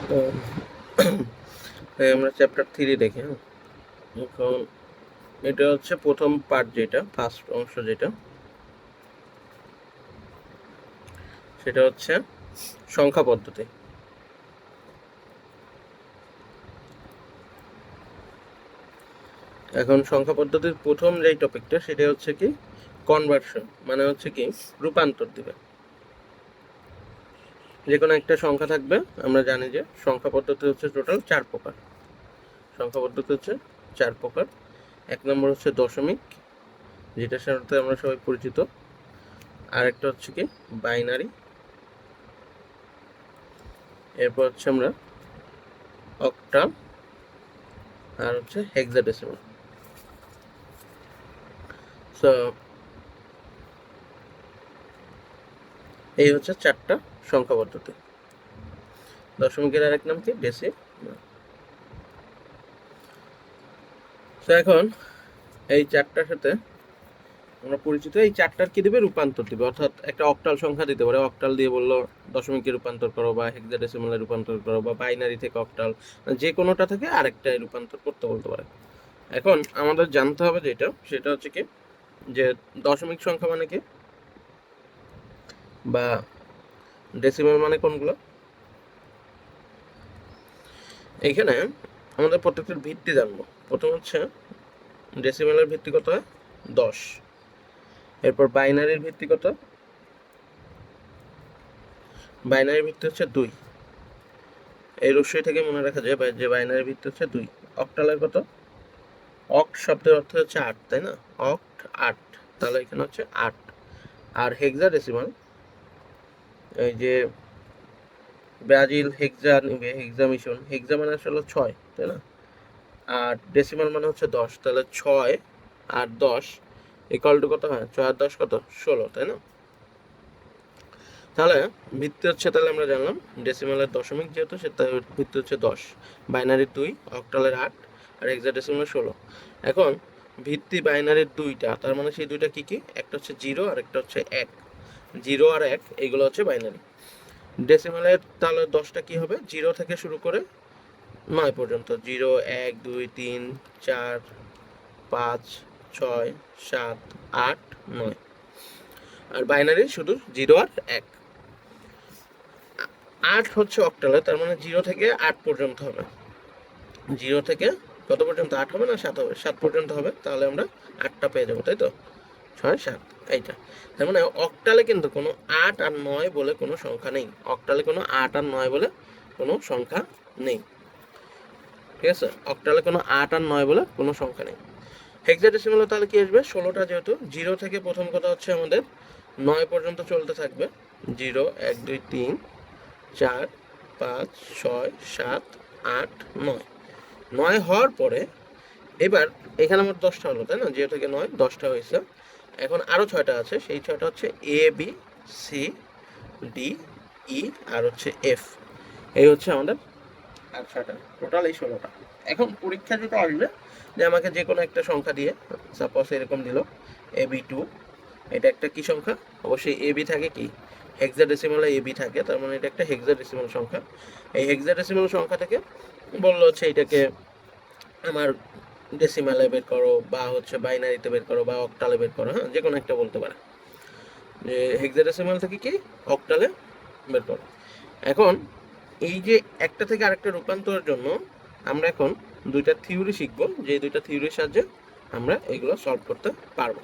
তো আমরা চ্যাপ্টার 3 দেখি। এখন এটা হচ্ছে প্রথম পার্ট, যেটা ফার্স্ট অংশ, যেটা সেটা হচ্ছে সংখ্যা পদ্ধতি। এখন সংখ্যা পদ্ধতির প্রথম যেই টপিকটা সেটা হচ্ছে কি কনভার্সন, মানে হচ্ছে কি রূপান্তর দিবে। যে কোনো একটা সংখ্যা থাকবে, আমরা জানি যে সংখ্যা পদ্ধতি হচ্ছে টোটাল 4 প্রকার। সংখ্যা পদ্ধতি হচ্ছে 4 প্রকার। 1 নম্বর হচ্ছে দশমিক, যেটার সাথে আমরা সবাই পরিচিত। আরেকটা হচ্ছে কি বাইনারি, এরপর হচ্ছে আমরা অক্টাল, আর হচ্ছে হেক্সাডেসিমাল। সো এই হচ্ছে 4টা সংখ্যা পদ্ধতি। দশমিকের আরেক নাম কি ডেসিমাল। তো এখন এই 4টার সাথে আমরা পরিচিত। এই 4টার কি দিবে, রূপান্তর দিবে। অর্থাৎ একটা অক্টাল সংখ্যা দিতে পারে, অক্টাল দিয়ে বললো দশমিকে রূপান্তর করো, বা হেক্সাডেসিমালে রূপান্তর করো, বা বাইনারি থেকে অক্টাল, যে কোনোটা থেকে আরেকটায় রূপান্তর করতে বলতে পারে। এখন আমাদের জানতে হবে যেটা, সেটা হচ্ছে কি যে দশমিক সংখ্যা মানে কি, বা ডেসিমাল মানে কোনগুলো। এইখানে আমাদের প্রত্যেকটার ভিত্তি জানবো। প্রথম হচ্ছে ডেসিমালের ভিত্তি কত হয় 10, এরপর বাইনারির ভিত্তি কত, বাইনারির ভিত্তি হচ্ছে 2। এই রস্যই থেকে মনে রাখা যায় যে বাইনারির ভিত্তি হচ্ছে 2। অক্টালের কত, অক্ট শব্দের অর্থ হচ্ছে 8, তাই না? অক্ট 8, তাহলে এখানে হচ্ছে 8। আর হেক্সাডেসিমাল, এই যে ব্রাজিল হেক্সা নিবে, হেক্সা মিশন, হেক্সা মানে আসলে 6, তাই না? আর ডেসিমাল মানে হচ্ছে 10, তাহলে 6 আর 10 ইকুয়াল টু কত হয়? 6 আর 10 কত? 16, তাই না? তাহলে ভিত্তি হচ্ছে, তাহলে আমরা জানলাম ডেসিমালের দশমিক যেহেতু, সেটা ভিত্তি হচ্ছে 10, বাইনারির 2, অক্টালের 8, আর হেক্সাডেসিমালের 16। এখন ভিত্তি বাইনারির 2টা, তার মানে সেই 2টা কি কি? একটা হচ্ছে 0 আর একটা হচ্ছে 1। 0 আর 1 এগুলো হচ্ছে বাইনারি। ডেসিমালের তাহলে 10টা কি হবে? 0 থেকে শুরু করে 9 পর্যন্ত। 0, 1, 2, 3, 4, 5, 6, 7, 8, 9। আর বাইনারি শুধু 0 আর 1। 8 হচ্ছে অক্টালে, তার মানে 0 থেকে 8 পর্যন্ত হবে। 0 থেকে কত পর্যন্ত? 8 হবে না 7 হবে? 7 পর্যন্ত হবে, তাহলে আমরা 8টা পেয়ে যাবো, তাই তো? 6, 7, এইটা। তার মানে অক্টালে কিন্তু কোনো 8 আর 9 বলে কোনো সংখ্যা নেই। অক্টালে কোনো 8 আর 9 বলে কোনো সংখ্যা নেই, ঠিক আছে? অক্টালে কোনো 8 আর 9 বলে কোনো সংখ্যা নেই। হেক্সাডেসিমালে তাহলে কি আসবে? 16টা, যেহেতু 0 থেকে প্রথম কথা হচ্ছে আমাদের 9 পর্যন্ত চলতে থাকবে। 0, 1, 2, 3, 4, 5, 6, 7, 8, 9। 9 হওয়ার পরে এবার এখানে আমার 10টা হলো, তাই না? 0 থেকে 9 10টা হয়েছে। এখন আরও 6টা আছে, সেই 6টা হচ্ছে এ, বি, সি, ডি, ই, আর হচ্ছে এফ। এই হচ্ছে আমাদের আর 6টা, টোটাল এই 16টা। এখন পরীক্ষা যেটা আসবে, যে আমাকে যে কোনো একটা সংখ্যা দিয়ে, সাপোজ এরকম দিল AB2, এটা একটা কি সংখ্যা? অবশ্যই এবি থাকে কি হেক্সাডেসিমালে এবি থাকে, তার মানে এটা একটা হেক্সাডেসিমাল সংখ্যা। এই হেক্সাডেসিমাল সংখ্যা থেকে বললো হচ্ছে এটাকে আমার ডেসিমালে বের করো, বা হচ্ছে বাইনারিতে বের করো, বা অক্টালে বের করো, হ্যাঁ, যে কোনো একটা বলতে পারে যে হেক্সাডেসিমাল থেকে কি অক্টালে বের করো। এখন এই যে একটা থেকে আরেকটা রূপান্তরের জন্য আমরা এখন 2টা থিওরি শিখবো, যে 2টা থিওরির সাহায্যে আমরা এগুলো সলভ করতে পারবো।